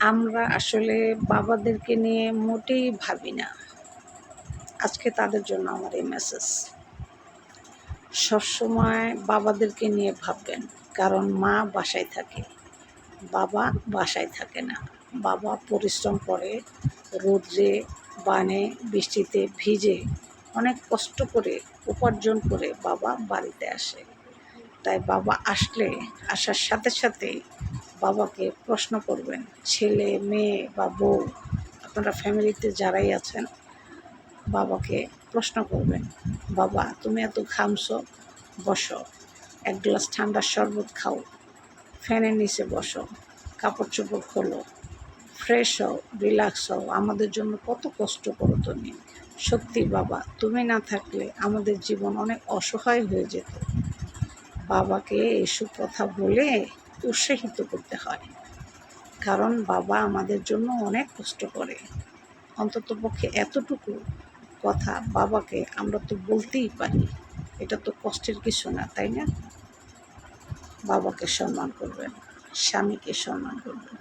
আমরা আসলে বাবাদেরকে নিয়ে মোটেই ভাবি না। আজকে তাদের জন্য আমার এই মেসেজ। সবসময় বাবাদেরকে নিয়ে ভাববেন, কারণ মা বাসায় থাকে, বাবা বাসায় থাকে না। বাবা পরিশ্রম করে, রোদ্রে বানে বৃষ্টিতে ভিজে অনেক কষ্ট করে উপার্জন করে বাবা বাড়িতে আসে। তাই বাবা আসলে আসার সাথে সাথে বাবাকে প্রশ্ন করবেন, ছেলে মেয়ে বা বউ আপনারা ফ্যামিলিতে যারাই আছেন, বাবাকে প্রশ্ন করবেন, বাবা তুমি এত ঘামছো, বসো, এক গ্লাস ঠান্ডা শরবত খাও, ফ্যানের নিচে বসো, কাপড় চোপড় খোলো, ফ্রেশ হও, রিল্যাক্স হও, আমাদের জন্য কত কষ্ট করো তুমি। সত্যি বাবা, তুমি না থাকলে আমাদের জীবন অনেক অসহায় হয়ে যেত। বাবাকে এসব কথা বলে উৎসাহিত করতে হয়, কারণ বাবা আমাদের জন্য অনেক কষ্ট করে। অন্ততপক্ষে এতটুকু কথা বাবাকে আমরা তো বলতেই পারি, এটা তো কষ্টের কিছু না, তাই না? বাবাকে সম্মান করবেন, স্বামীকে সম্মান করবেন।